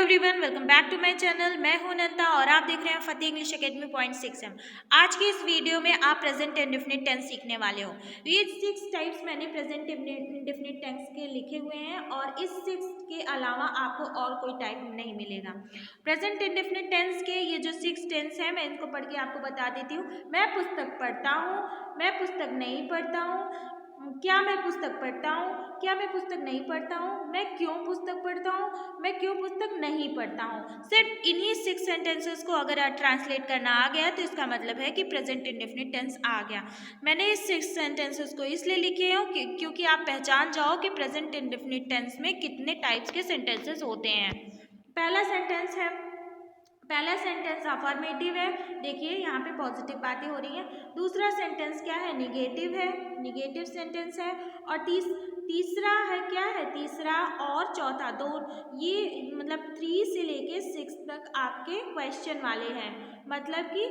Everyone, welcome back to my channel. मैं हूं अनंता और आप देख रहे हैं फतेह इंग्लिश एकेडमी .6 एम। आज की इस वीडियो में आप प्रेजेंट इंडेफिनिट टेंस सीखने वाले हो। ये 6 टाइप्स मैंने प्रेजेंट इंडेफिनिट टेंस के लिखे हुए हैं और इस 6 के अलावा आपको और कोई टाइप नहीं मिलेगा। प्रेजेंट इंडेफिनिट टेंस के ये जो 6 टेंस है, मैं इनको पढ़ के आपको बता देती हूँ। मैं पुस्तक पढ़ता हूँ, मैं पुस्तक नहीं पढ़ता हूँ, क्या मैं पुस्तक पढ़ता हूँ, क्या मैं पुस्तक नहीं पढ़ता हूँ, मैं क्यों पुस्तक पढ़ता हूँ, मैं क्यों पुस्तक नहीं पढ़ता हूँ। सिर्फ इन्हीं 6 सेंटेंसेस को अगर ट्रांसलेट करना आ गया तो इसका मतलब है कि प्रेजेंट इंडेफिनिट टेंस आ गया। मैंने इस 6 सेंटेंसेस को इसलिए लिखे हैं क्योंकि आप पहचान जाओ कि प्रेजेंट इंडेफिनिट टेंस में कितने टाइप्स के सेंटेंसेस होते हैं। पहला सेंटेंस अफर्मेटिव है। देखिए यहाँ पे पॉजिटिव बातें हो रही हैं। दूसरा सेंटेंस क्या है, निगेटिव है, निगेटिव सेंटेंस है। और तीसरा है, क्या है, तीसरा और चौथा दो, ये मतलब 3 से लेके 6 तक आपके क्वेश्चन वाले हैं, मतलब कि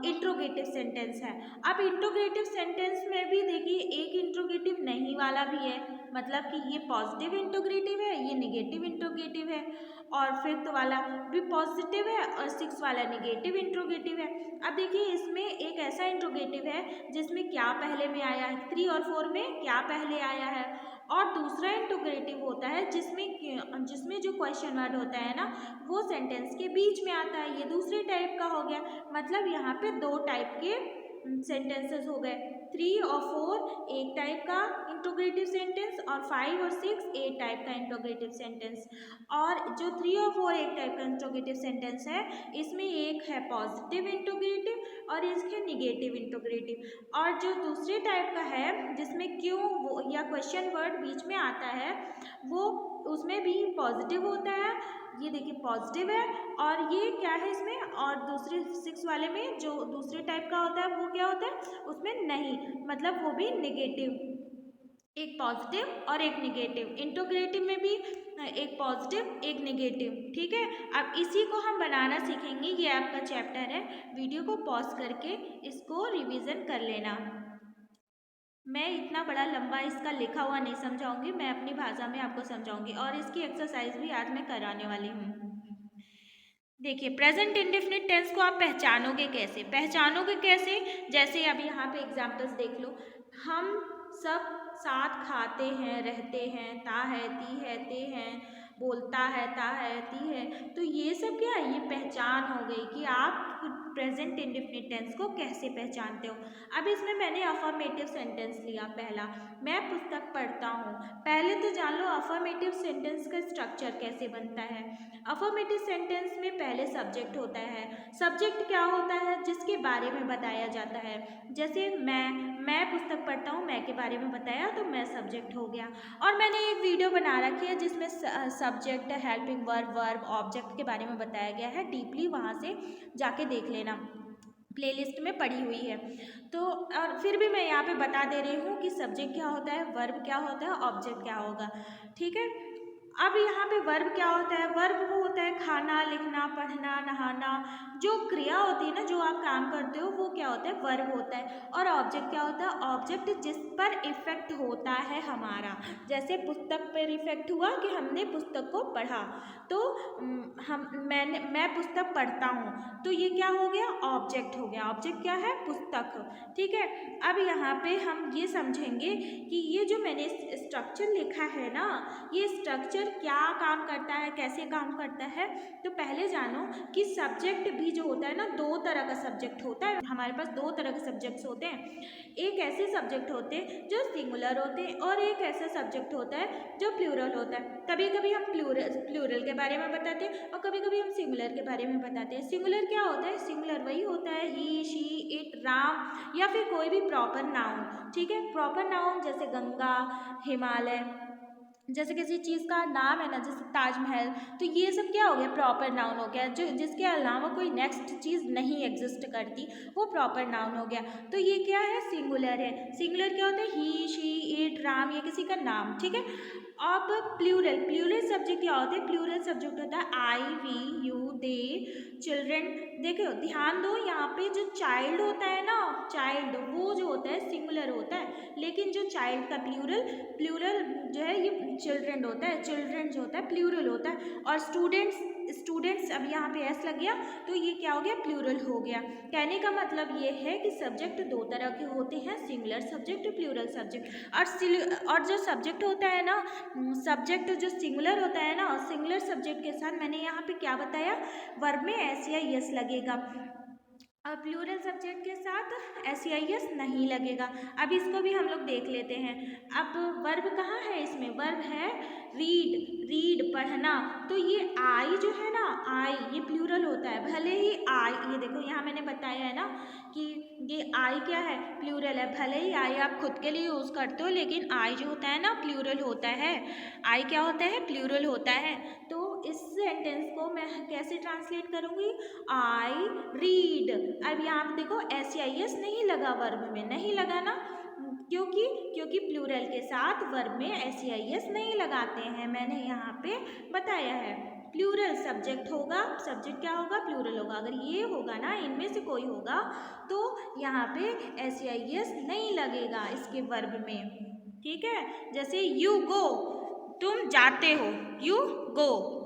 इंट्रोगेटिव सेंटेंस है। अब इंट्रोगेटिव सेंटेंस में भी देखिए एक इंट्रोगेटिव नहीं वाला भी है, मतलब कि ये पॉजिटिव इंट्रोगेटिव है, ये निगेटिव इंट्रोगेटिव है, और 5th वाला भी पॉजिटिव है और 6th वाला निगेटिव इंट्रोगेटिव है। अब देखिए इसमें एक ऐसा इंट्रोगेटिव है जिसमें क्या पहले में आया है, 3 और 4 में क्या पहले आया है, और दूसरा इंट्रोगेटिव होता है जिसमें जो क्वेश्चन वर्ड होता है ना, वो सेंटेंस के बीच में आता है। ये दूसरे टाइप का हो गया, मतलब यहाँ पे 2 टाइप के सेंटेंसेस हो गए। 3 और 4 एक टाइप का इंट्रोगेटिव सेंटेंस और 5 और 6 एक टाइप का इंट्रोगेटिव सेंटेंस। और जो 3 और 4 एक टाइप का इंट्रोगेटिव सेंटेंस है, इसमें एक है पॉजिटिव इंट्रोगेटिव और इसके निगेटिव इंट्रोगेटिव। और जो दूसरे टाइप का है जिसमें क्यों वो या क्वेश्चन वर्ड बीच में आता है, वो उसमें भी पॉजिटिव होता है। ये देखिए पॉजिटिव है, और ये क्या है इसमें, और दूसरे 6 वाले में जो दूसरे टाइप का होता है वो क्या होता है, उसमें नहीं, मतलब वो भी निगेटिव, एक पॉजिटिव और एक निगेटिव। इंट्रोगेटिव में भी एक पॉजिटिव एक निगेटिव। ठीक है, अब इसी को हम बनाना सीखेंगे। ये आपका चैप्टर है, वीडियो को पॉज करके इसको रिवीजन कर लेना। मैं इतना बड़ा लंबा इसका लिखा हुआ नहीं समझाऊंगी, मैं अपनी भाषा में आपको समझाऊंगी, और इसकी एक्सरसाइज भी आज मैं कराने वाली हूँ। देखिए प्रेजेंट इंडेफिनिट टेंस को आप पहचानोगे कैसे, जैसे अब यहाँ पे एग्जाम्पल्स देख लो। हम सब साथ खाते हैं, रहते हैं, ता है, ती है, ते हैं, बोलता है, ता है, ती है। तो ये सब क्या है, ये पहचान हो गई कि आप प्रेजेंट इंडेफिनिट टेंस को कैसे पहचानते हो। अब इसमें मैंने अफर्मेटिव सेंटेंस लिया पहला, मैं पुस्तक पढ़ता हूँ। पहले तो जान लो अफर्मेटिव सेंटेंस का स्ट्रक्चर कैसे बनता है। अफर्मेटिव सेंटेंस में पहले सब्जेक्ट होता है। सब्जेक्ट क्या होता है, जिसके बारे में बताया जाता है। जैसे मैं पुस्तक पढ़ता हूँ, मैं के बारे में बताया तो मैं सब्जेक्ट हो गया। और मैंने एक वीडियो बना रखी है जिसमें subject, helping verb, verb, object के बारे में बताया गया है डीपली, वहाँ से जाके देख लेना, प्लेलिस्ट में पड़ी हुई है। तो और फिर भी मैं यहाँ पे बता दे रही हूँ कि सब्जेक्ट क्या होता है, वर्ब क्या होता है, ऑब्जेक्ट क्या होगा। ठीक है, अब यहाँ पे वर्ब क्या होता है, वर्ब वो होता है खाना, लिखना, पढ़ना, नहाना, जो क्रिया होती है ना, जो आप काम करते हो, वो क्या होता है, वर्ब होता है। और ऑब्जेक्ट क्या होता है, ऑब्जेक्ट जिस पर इफेक्ट होता है हमारा। जैसे पुस्तक पर इफेक्ट हुआ कि हमने पुस्तक को पढ़ा, तो मैं पुस्तक पढ़ता हूँ, तो ये क्या हो गया, ऑब्जेक्ट हो गया। ऑब्जेक्ट क्या है, पुस्तक। ठीक है, अब यहाँ पे हम ये समझेंगे कि ये जो मैंने स्ट्रक्चर लिखा है ना, ये स्ट्रक्चर क्या काम करता है, कैसे काम करता है। तो पहले जानो कि सब्जेक्ट भी जो होता है ना, 2 तरह का सब्जेक्ट होता है हमारे पास, 2 तरह के सब्जेक्ट्स होते हैं। एक ऐसे सब्जेक्ट होते हैं जो सिंगुलर होते हैं, और एक ऐसा सब्जेक्ट होता है जो प्लूरल होता है। कभी कभी हम प्लूरल के बारे में बताते हैं और कभी कभी हम सिंगुलर के बारे में बताते हैं। सिंगुलर क्या होता है, सिंगुलर वही होता है ही, शी, इट, राम, या फिर कोई भी प्रॉपर नाउन। ठीक है, प्रॉपर नाउन जैसे गंगा, हिमालय, जैसे किसी चीज़ का नाम है ना, जैसे ताजमहल, तो ये सब क्या हो गया, प्रॉपर नाउन हो गया। जो जिसके अलावा कोई नेक्स्ट चीज़ नहीं एग्जिस्ट करती, वो प्रॉपर नाउन हो गया। तो ये क्या है, सिंगुलर है। सिंगुलर क्या होता है, ही, शी, इट, राम, ये किसी का नाम। ठीक है, अब प्लूरल सब्जेक्ट क्या होते हैं, प्लूरल सब्जेक्ट होता है आई, वी, यू, दे चिल्ड्रेन। देखो ध्यान दो, यहाँ पे जो चाइल्ड होता है ना, चाइल्ड वो जो होता है सिंगुलर होता है, लेकिन जो चाइल्ड का प्लूरल जो है ये चिल्ड्रेन होता है, चिल्ड्रेन जो होता है प्लूरल होता है। और स्टूडेंट्स अब यहाँ पे एस लग गया तो ये क्या हो गया, प्लूरल हो गया। कहने का मतलब ये है कि सब्जेक्ट दो तरह के होते हैं, सिंगुलर सब्जेक्ट, प्लूरल सब्जेक्ट। और जो सब्जेक्ट होता है ना, सब्जेक्ट जो सिंगुलर होता है ना, सिंगुलर सब्जेक्ट के साथ मैंने यहाँ पे क्या बताया, वर्ब में एस या यस लगेगा, और प्लूरल सब्जेक्ट के साथ एस या यस नहीं लगेगा। अब इसको भी हम लोग देख लेते हैं। अब वर्ब कहाँ है, इसमें वर्ब है रीड पढ़ना। तो ये आई जो है ना, आई ये प्लूरल होता है, भले ही आई, ये देखो यहाँ मैंने बताया है ना कि ये आई क्या है, प्लूरल है। भले ही आई आप खुद के लिए यूज़ करते हो, लेकिन आई जो होता है ना प्लूरल होता है, आई क्या होता है, प्लूरल होता है। तो इस सेंटेंस को मैं कैसे ट्रांसलेट करूँगी, आई रीड। अब यहाँ पे देखो एस या यस नहीं लगा, वर्ब में नहीं लगा ना, क्योंकि प्लूरल के साथ वर्ब में एस या यस नहीं लगाते हैं, मैंने यहाँ पे बताया है। प्लूरल सब्जेक्ट होगा, सब्जेक्ट क्या होगा, प्लूरल होगा। अगर ये होगा ना, इनमें से कोई होगा तो यहाँ पे एस या यस नहीं लगेगा इसके वर्ब में, ठीक है। जैसे यू गो, तुम जाते हो, यू गो,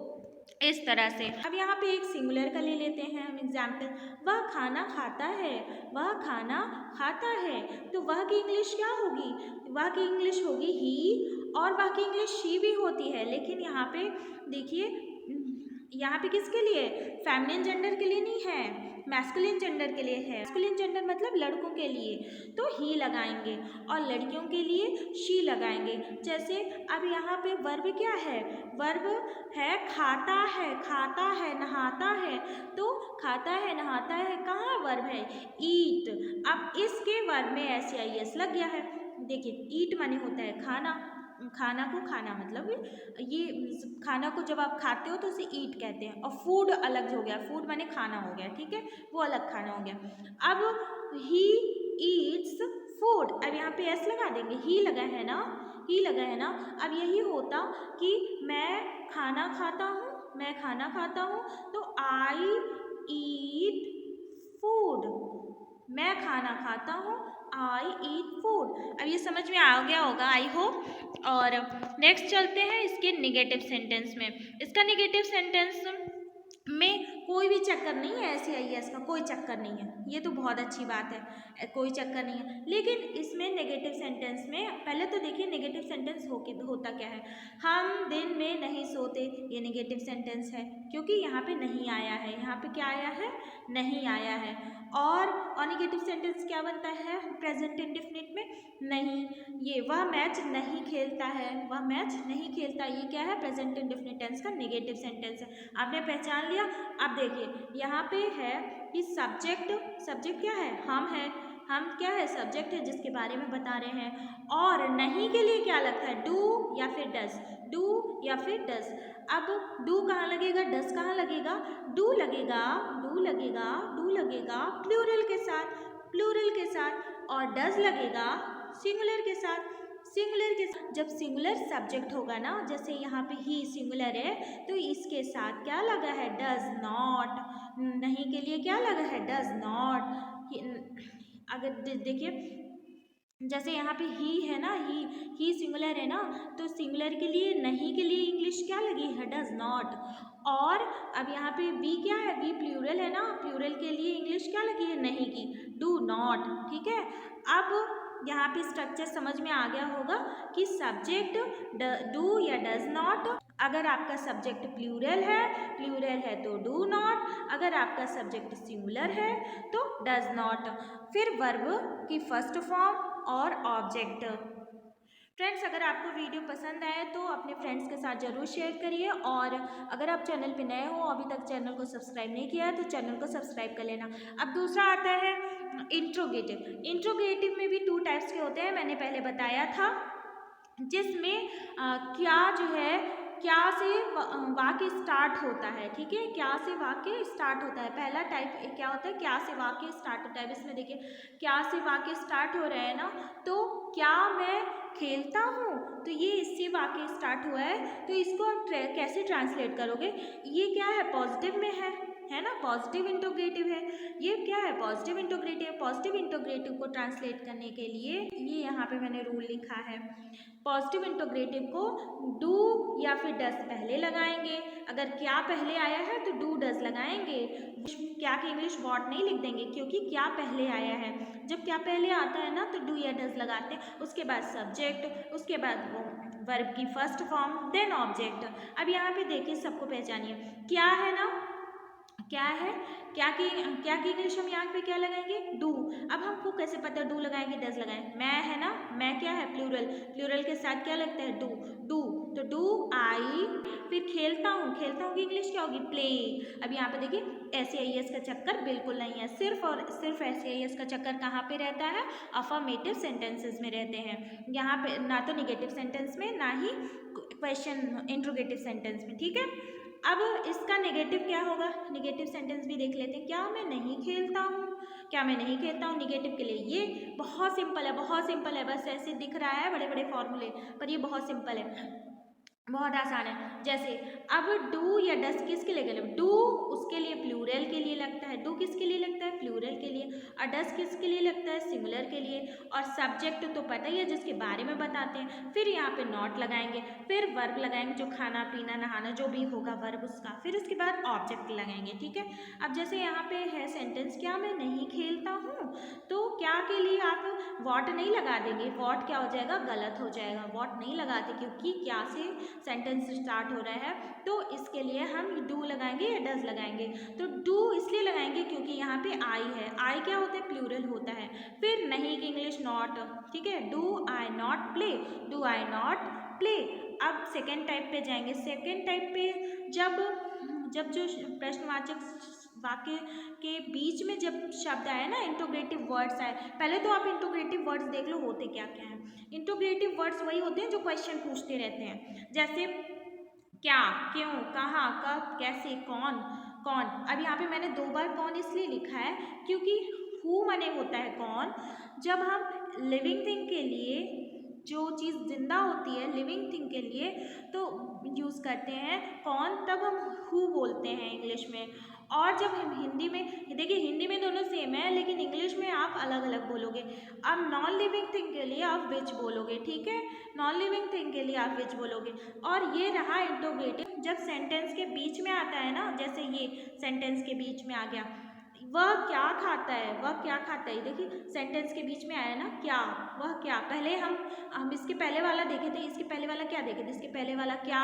इस तरह से। अब यहाँ पे एक सिंगुलर का ले लेते हैं हम एग्जाम्पल, वह खाना खाता है, वह खाना खाता है। तो वह की इंग्लिश क्या होगी, वह की इंग्लिश होगी ही, और वह की इंग्लिश शी भी होती है, लेकिन यहाँ पे देखिए, यहाँ पे किसके लिए, फेमिनिन जेंडर के लिए नहीं है, मैस्कुलिन जेंडर के लिए है। मैस्कुलिन जेंडर मतलब लड़कों के लिए तो ही लगाएंगे, और लड़कियों के लिए शी लगाएंगे। जैसे अब यहाँ पे वर्ब क्या है, वर्ब है खाता है, नहाता है। तो खाता है नहाता है कहाँ वर्ब है, ईट। अब इसके वर्ब में एस या यस लग गया है। देखिए ईट माने होता है खाना, खाना को खाना मतलब ये खाना को जब आप खाते हो तो उसे ईट कहते हैं, और फूड अलग हो गया, फूड माने खाना हो गया, ठीक है, वो अलग खाना हो गया। अब ही ईट्स फूड, अब यहाँ पे एस लगा देंगे, ही लगा है ना, ही लगा है ना। अब यही होता कि मैं खाना खाता हूँ, मैं खाना खाता हूँ, तो आई ईट फूड, मैं खाना खाता हूँ, आई ईट फूड। अब ये समझ में आ गया होगा आई होप। और नेक्स्ट चलते हैं इसके निगेटिव सेंटेंस में। इसका निगेटिव सेंटेंस में कोई भी चक्कर नहीं है, ऐसे आई है, इसका कोई चक्कर नहीं है, ये तो बहुत अच्छी बात है, कोई चक्कर नहीं है। लेकिन इसमें नेगेटिव सेंटेंस में पहले तो देखिए नेगेटिव सेंटेंस होता क्या है, हम दिन में नहीं सोते, ये नेगेटिव सेंटेंस है, क्योंकि यहाँ पे नहीं आया है, यहाँ पे क्या आया है, नहीं आया है। और नेगेटिव सेंटेंस क्या बनता है प्रेजेंट इंडेफिनिट में, नहीं। ये वह मैच नहीं खेलता है, वह मैच नहीं खेलता, ये क्या है, प्रेजेंट इंडेफिनिट टेंस का नेगेटिव सेंटेंस है। आपने पहचान लिया। अब देखिए यहाँ पे है कि सब्जेक्ट क्या है, हम है, हम क्या है, सब्जेक्ट है जिसके बारे में बता रहे हैं। और नहीं के लिए क्या लगता है, डू या फिर डस, डू या फिर डस। अब डू कहाँ लगेगा, डस कहाँ लगेगा, डू लगेगा, डू लगेगा, डू लगेगा प्लूरल के साथ, प्लूरल के साथ, और डस लगेगा सिंगुलर के साथ, सिंगुलर के साथ। जब सिंगुलर सब्जेक्ट होगा ना, जैसे यहाँ पे ही सिंगुलर है, तो इसके साथ क्या लगा है, डज नॉट, नहीं के लिए क्या लगा है, डज नॉट। अगर देखिए जैसे यहाँ पे ही है ना, ही सिंगुलर है ना, तो सिंगुलर के लिए नहीं के लिए इंग्लिश क्या लगी है, डज नॉट। और अब यहाँ पे वी क्या है, वी प्लूरल है ना, प्लूरल के लिए इंग्लिश क्या लगी है, नहीं की, डू नॉट, ठीक है। अब यहाँ पे स्ट्रक्चर समझ में आ गया होगा कि सब्जेक्ट डू या डज नॉट। अगर आपका सब्जेक्ट प्लूरल है तो डू नॉट, अगर आपका सब्जेक्ट सिंगुलर है तो डज नॉट। फिर वर्ब की फर्स्ट फॉर्म और ऑब्जेक्ट। फ्रेंड्स अगर आपको वीडियो पसंद आए तो अपने फ्रेंड्स के साथ ज़रूर शेयर करिए, और अगर आप चैनल पे नए हो, अभी तक चैनल को सब्सक्राइब नहीं किया है तो चैनल को सब्सक्राइब कर लेना। अब दूसरा आता है इंट्रोगेटिव। इंट्रोगेटिव में भी 2 टाइप्स के होते हैं, मैंने पहले बताया था, जिसमें क्या जो है, क्या से वाक्य स्टार्ट होता है, ठीक है, क्या से वाक्य स्टार्ट होता है। पहला टाइप क्या होता है, क्या से वाक्य स्टार्ट होता है। इसमें देखिए क्या से वाक्य स्टार्ट हो रहे हैं ना, तो क्या मैं खेलता हूँ, तो ये इससे वाक्य स्टार्ट हुआ है, तो इसको आप कैसे ट्रांसलेट करोगे? ये क्या है? पॉजिटिव में है ना, पॉजिटिव इंटरोगेटिव है। ये क्या है? Positive interrogative. पॉजिटिव इंटरोगेटिव को ट्रांसलेट करने के लिए ये यहाँ पे मैंने रूल लिखा है। पॉजिटिव इंटरोगेटिव को डू या फिर डस पहले लगाएंगे। अगर क्या पहले आया है तो डू डस लगाएंगे। क्या की इंग्लिश वॉट नहीं लिख देंगे, क्योंकि क्या पहले आया है। जब क्या पहले आता है ना तो डू या डस लगाते हैं, उसके बाद सब्जेक्ट, उसके बाद वो वर्ब की फर्स्ट फॉर्म, देन ऑब्जेक्ट। अब यहाँ पे देखिए, सबको पहचानिए, क्या है ना, क्या है, क्या की इंग्लिश हम यहाँ पे क्या लगाएंगे? डू। अब हमको कैसे पता डू लगाएंगे डज लगाएं? मैं है ना, मैं क्या है? प्लूरल। प्लूरल के साथ क्या लगता है? डू। डू, तो डू आई। फिर खेलता हूँ, खेलता हूँ की इंग्लिश क्या होगी? प्ले। अब यहाँ पे देखिए, SAIS का चक्कर बिल्कुल नहीं है। सिर्फ और सिर्फ SAIS का चक्कर कहाँ पे रहता है? अफर्मेटिव सेंटेंसेस में रहते हैं। यहाँ पे ना तो निगेटिव सेंटेंस में, ना ही क्वेश्चन इंट्रोगेटिव सेंटेंस में। ठीक है, अब इसका नेगेटिव क्या होगा? नेगेटिव सेंटेंस भी देख लेते हैं। क्या मैं नहीं खेलता हूँ? क्या मैं नहीं खेलता हूँ निगेटिव के लिए? ये बहुत सिंपल है, बहुत सिंपल है। बस ऐसे दिख रहा है बड़े बड़े फॉर्मूले, पर ये बहुत सिंपल है, बहुत आसान है। जैसे अब डू या डस किसके लिए लगता है? डू उसके लिए प्लूरल के लिए लगता है। डू किसके लिए लगता है? प्लूरल के लिए। और डस किसके लिए लगता है? सिंगुलर के लिए। और सब्जेक्ट तो पता ही है, जिसके बारे में बताते हैं। फिर यहाँ पे नॉट लगाएंगे, फिर वर्ब लगाएंगे, जो खाना पीना नहाना जो भी होगा वर्ब उसका, फिर उसके बाद ऑब्जेक्ट लगाएंगे। ठीक है, अब जैसे यहाँ पे है सेंटेंस, क्या मैं नहीं खेलता हूँ, तो क्या के लिए आप वॉट नहीं लगा देंगे। वॉट क्या हो जाएगा? गलत हो जाएगा। वॉट नहीं लगाते, क्योंकि क्या से सेंटेंस स्टार्ट हो रहा है, तो इसके लिए हम डू लगाएंगे या डज लगाएंगे। तो डू इसलिए लगाएंगे क्योंकि यहाँ पे आई है। आई क्या होता है? प्लूरल होता है। फिर नहीं की इंग्लिश नॉट। ठीक है, do I not play, do I not play. अब सेकेंड टाइप पे जाएंगे। सेकेंड टाइप पे जब जब जो प्रश्नवाचक वाक्य के बीच में जब शब्द आए ना, इंट्रोगेटिव वर्ड्स आए। पहले तो आप इंट्रोगेटिव वर्ड्स देख लो होते क्या क्या है। इंट्रोगेटिव वर्ड्स वही होते हैं जो क्वेश्चन पूछते रहते हैं, जैसे क्या, क्यों, कहाँ, कब, कैसे, कौन। कौन, अब यहाँ पे मैंने 2 बार कौन इसलिए लिखा है क्योंकि हु माने होता है कौन। जब हम लिविंग थिंग के लिए, जो चीज़ जिंदा होती है लिविंग थिंग के लिए, तो यूज़ करते हैं कौन, तब हम हु बोलते हैं इंग्लिश में। और जब हम हिंदी में, देखिए हिंदी में दोनों सेम है, लेकिन इंग्लिश में आप अलग अलग बोलोगे। अब नॉन लिविंग थिंग के लिए आप विच बोलोगे। ठीक है, नॉन लिविंग थिंग के लिए आप विच बोलोगे। और ये रहा इंट्रोगेटिव, जब सेंटेंस के बीच में आता है ना, जैसे ये सेंटेंस के बीच में आ गया, वह क्या खाता है, वह क्या खाता है। देखिए सेंटेंस के बीच में आया ना, क्या, वह क्या। पहले हम इसके पहले वाला देखे थे, इसके पहले वाला क्या देखे थे, इसके पहले वाला क्या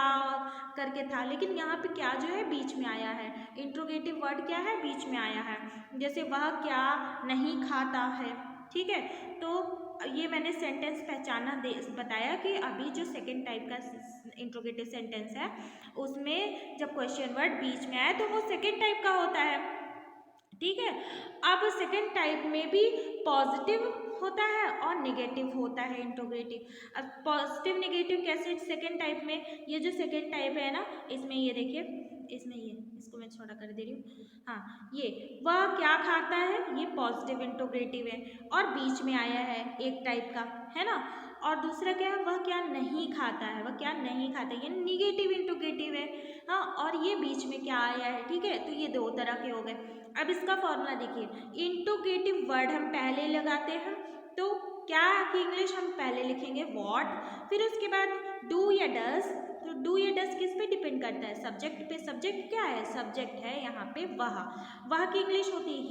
करके था, लेकिन यहाँ पे क्या जो है बीच में आया है। इंट्रोगेटिव वर्ड क्या है? बीच में आया है। जैसे वह क्या नहीं खाता है। ठीक है, तो ये मैंने सेंटेंस पहचाना बताया कि अभी जो सेकेंड टाइप का इंट्रोगेटिव सेंटेंस है, उसमें जब क्वेश्चन वर्ड बीच में आए तो वो सेकेंड टाइप का होता है। ठीक है, अब सेकेंड टाइप में भी पॉजिटिव होता है और नेगेटिव होता है इंट्रोगेटिव। अब पॉजिटिव नेगेटिव कैसे सेकेंड टाइप में? ये जो सेकेंड टाइप है ना, इसमें ये देखिए, इसमें ये, इसको मैं छोटा कर दे रही हूँ। हाँ, ये वह क्या खाता है, ये पॉजिटिव इंट्रोगेटिव है और बीच में आया है एक टाइप का, है ना। और दूसरा क्या है? वह क्या नहीं खाता है, वह क्या नहीं खाता है, ये निगेटिव इंट्रोगेटिव है। हाँ, और ये बीच में क्या आया है। ठीक है, तो ये 2 तरह के हो गए। अब इसका फॉर्मूला देखिए, इंट्रोगेटिव वर्ड हम पहले लगाते हैं, तो क्या की इंग्लिश हम पहले लिखेंगे वॉट, फिर उसके बाद डू या डज। तो डू या डज किस पे डिपेंड करता है? सब्जेक्ट पे। सब्जेक्ट क्या है? सब्जेक्ट है यहाँ पे वह। वह की इंग्लिश होती है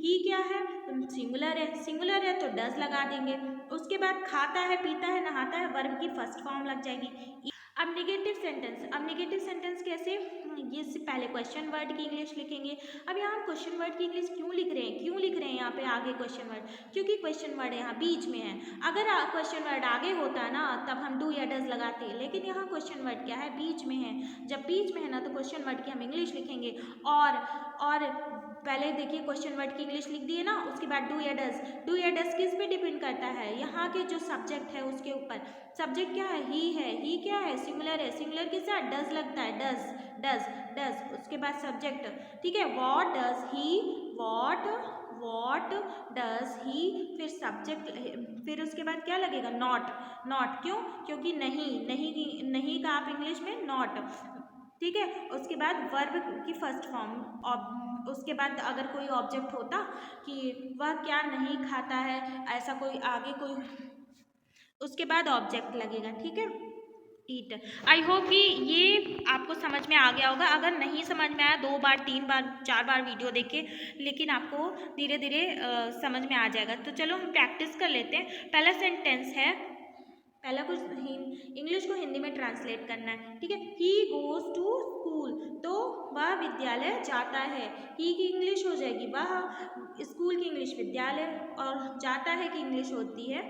ही क्या है? सिंगुलर है, सिंगुलर है तो डज लगा देंगे। उसके बाद खाता है, पीता है, नहाता है, वर्ब की फर्स्ट फॉर्म लग जाएगी। अब नेगेटिव सेंटेंस, अब नेगेटिव सेंटेंस कैसे? ये से पहले क्वेश्चन वर्ड की इंग्लिश लिखेंगे। अब यहाँ हम क्वेश्चन वर्ड की इंग्लिश क्यों लिख रहे हैं? क्यों लिख रहे हैं यहाँ पे आगे क्वेश्चन वर्ड? क्योंकि क्वेश्चन वर्ड यहाँ बीच में है। अगर क्वेश्चन वर्ड आगे होता ना, तब हम डू या डज लगाते, लेकिन यहाँ क्वेश्चन वर्ड क्या है? बीच में है। जब बीच में है ना, तो क्वेश्चन वर्ड की हम इंग्लिश लिखेंगे। और पहले देखिए क्वेश्चन वर्ड की इंग्लिश लिख दिए ना, उसके बाद डू या डज। डू या डज किस पे डिपेंड करता है? यहाँ के जो सब्जेक्ट है उसके ऊपर। सब्जेक्ट क्या है? ही है। ही क्या है? सिंगुलर है। सिंगुलर के साथ डज लगता है, डज डज डज। उसके बाद सब्जेक्ट। ठीक है, what does he, what does he, फिर सब्जेक्ट, फिर उसके बाद क्या लगेगा, नॉट। नॉट क्यों, क्योंकि नहीं का आप इंग्लिश में नॉट, ठीक है। उसके बाद वर्ब की फर्स्ट फॉर्म, उसके बाद अगर कोई ऑब्जेक्ट होता कि वह क्या नहीं खाता है, ऐसा कोई आगे कोई, उसके बाद ऑब्जेक्ट लगेगा, ठीक है, ईट। आई होप कि ये आपको समझ में आ गया होगा। अगर नहीं समझ में आया 2 बार 3 बार 4 बार वीडियो देखे, लेकिन आपको धीरे धीरे समझ में आ जाएगा। तो चलो हम प्रैक्टिस कर लेते हैं। पहला सेंटेंस है, पहला कुछ इंग्लिश को हिंदी में ट्रांसलेट करना है, ठीक है। ही गोज टू स्कूल, तो वह विद्यालय जाता है। ही की इंग्लिश हो जाएगी वह, स्कूल की इंग्लिश विद्यालय, और जाता है की इंग्लिश होती है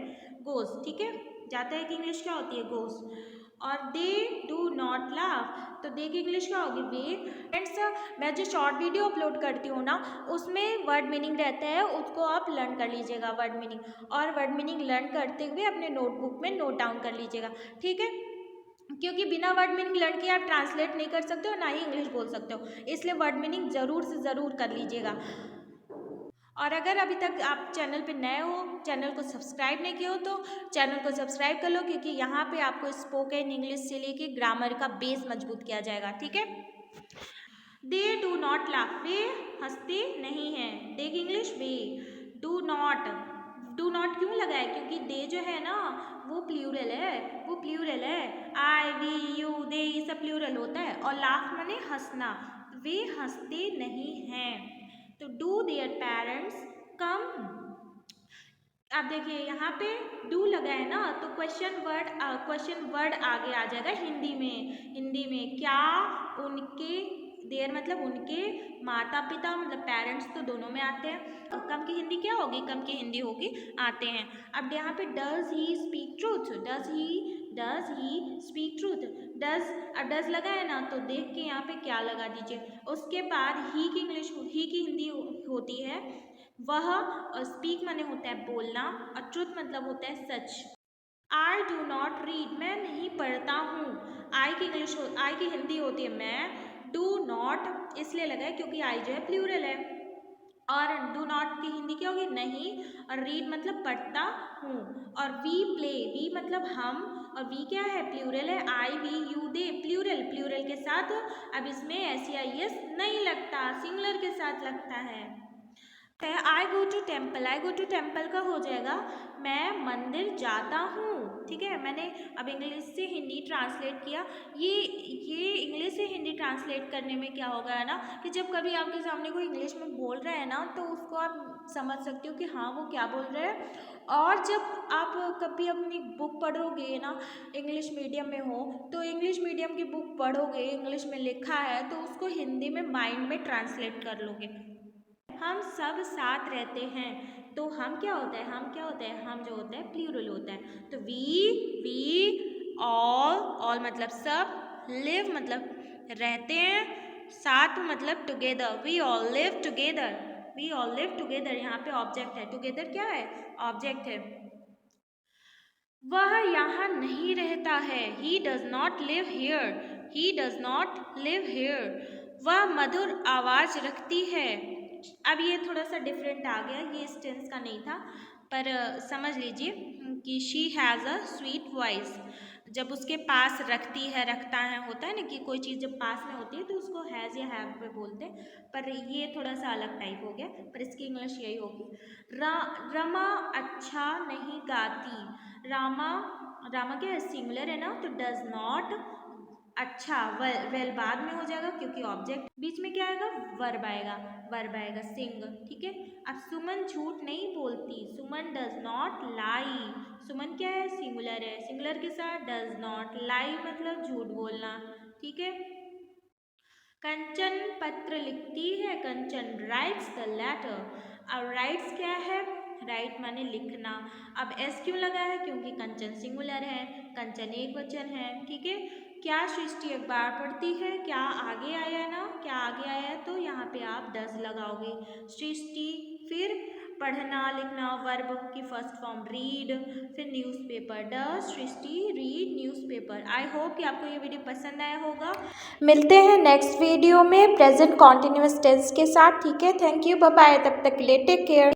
गोज, ठीक है। जाता है की इंग्लिश क्या होती है, गोज। और दे डू नॉट लाफ, तो दे की इंग्लिश क्या होगी, वे। फ्रेंड्स, मैं जो शॉर्ट वीडियो अपलोड करती हूँ ना, उसमें वर्ड मीनिंग रहता है, उसको आप लर्न कर लीजिएगा वर्ड मीनिंग, और वर्ड मीनिंग लर्न करते हुए अपने नोटबुक में नोट डाउन कर लीजिएगा, ठीक है। क्योंकि बिना वर्ड मीनिंग लर्न किए आप ट्रांसलेट नहीं कर सकते हो, ना ही इंग्लिश बोल सकते हो, इसलिए वर्ड मीनिंग ज़रूर से ज़रूर कर लीजिएगा। और अगर अभी तक आप चैनल पे नए हो, चैनल को सब्सक्राइब नहीं किया हो, तो चैनल को सब्सक्राइब कर लो, क्योंकि यहाँ पे आपको स्पोकन इंग्लिश से लेके ग्रामर का बेस मजबूत किया जाएगा, ठीक है। दे डू नॉट लाफ, वे हंसते नहीं हैं। दे की इंग्लिश वे। डू नॉट क्यों लगा है, क्योंकि दे जो है ना वो प्लूरल है, आई वी यू दे ये सब प्लूरल होता है, और लाफ माने हंसना, वे हंसते नहीं हैं। तो डू देयर पेरेंट्स कम, अब देखिए यहाँ पे डू लगा है ना, तो क्वेश्चन वर्ड आगे आ जाएगा हिंदी में क्या उनके, देयर मतलब उनके माता पिता, मतलब पेरेंट्स तो दोनों में आते हैं। कम की हिंदी क्या होगी, कम की हिंदी होगी आते हैं। अब यहाँ पे does he speak truth, does he speak truth, अब डज लगा है ना, तो देख के यहाँ पे क्या लगा दीजिए। उसके बाद ही की हिंदी होती है वह, और स्पीक माने होता है बोलना, और ट्रूथ मतलब होता है सच। आई डू नॉट रीड, मैं नहीं पढ़ता हूँ। आई की हिंदी होती है मैं। डू नॉट इसलिए लगा है क्योंकि आई जो है प्लूरल है, और डू नॉट की हिंदी क्या होगी, नहीं, और रीड मतलब पढ़ता हूँ। और वी प्ले, वी मतलब हम, और वी क्या है, प्लूरल है, आई वी यू दे प्लूरल के साथ, अब इसमें SEIS नहीं लगता, सिंगुलर के साथ लगता है। आई गो टू टेम्पल का हो जाएगा मैं मंदिर जाता हूँ, ठीक है। मैंने अब इंग्लिश से हिंदी ट्रांसलेट किया। ये इंग्लिश से हिंदी ट्रांसलेट करने में क्या होगा है ना, कि जब कभी आपके सामने कोई इंग्लिश में बोल रहा है ना, तो उसको आप समझ सकते हो कि हाँ वो क्या बोल रहे हैं। और जब आप कभी अपनी बुक पढ़ोगे ना, इंग्लिश मीडियम में हो, तो इंग्लिश मीडियम की बुक पढ़ोगे, इंग्लिश में लिखा है, तो उसको हिंदी में माइंड में ट्रांसलेट कर लोगे। हम सब साथ रहते हैं, तो हम क्या होता है, हम जो होता है प्लूरल होता है। तो वी ऑल मतलब सब, लिव मतलब रहते हैं, साथ मतलब together, we all live together, यहाँ पे ऑब्जेक्ट है, टुगेदर क्या है, ऑब्जेक्ट है। वह यहाँ नहीं रहता है, he does not live here, वह मधुर आवाज रखती है। अब ये थोड़ा सा डिफरेंट आ गया, ये इस टेंस का नहीं था, पर समझ लीजिए कि she has a sweet voice. जब उसके पास रखता है होता है ना, कि कोई चीज़ जब पास में होती है तो उसको हैज़ या हैव पे बोलते हैं, पर ये थोड़ा सा अलग टाइप हो गया, पर इसकी इंग्लिश यही होगी। रमा अच्छा नहीं गाती, रामा क्या है, सिंगुलर है ना, तो डज नॉट, अच्छा वेल बाद में हो जाएगा क्योंकि ऑब्जेक्ट, बीच में क्या आएगा, वर्ब आएगा सिंग, ठीक है। अब सुमन झूठ नहीं बोलती, सुमन डज नॉट लाई, सुमन क्या है, सिंगुलर के साथ डज नॉट, लाई मतलब झूठ बोलना, ठीक है। कंचन पत्र लिखती है, कंचन राइट्स द लेटर। अब राइट्स क्या है, राइट माने लिखना। अब एस क्यों लगा है, क्योंकि कंचन सिंगुलर है, कंचन एक वचन है, ठीक है। क्या सृष्टि अखबार पढ़ती है, क्या आगे आया ना, क्या आगे आया, तो यहाँ पे आप डज लगाओगे, सृष्टि, फिर पढ़ना लिखना, वर्ब की फर्स्ट फॉर्म रीड, फिर newspaper, does Srishti read newspaper. I hope कि आपको ये वीडियो पसंद आया होगा। मिलते हैं नेक्स्ट वीडियो में प्रेजेंट कॉन्टिन्यूअस टेंस के साथ, ठीक है। थैंक यू, बाय बाय, तब तक के लिए टेक केयर।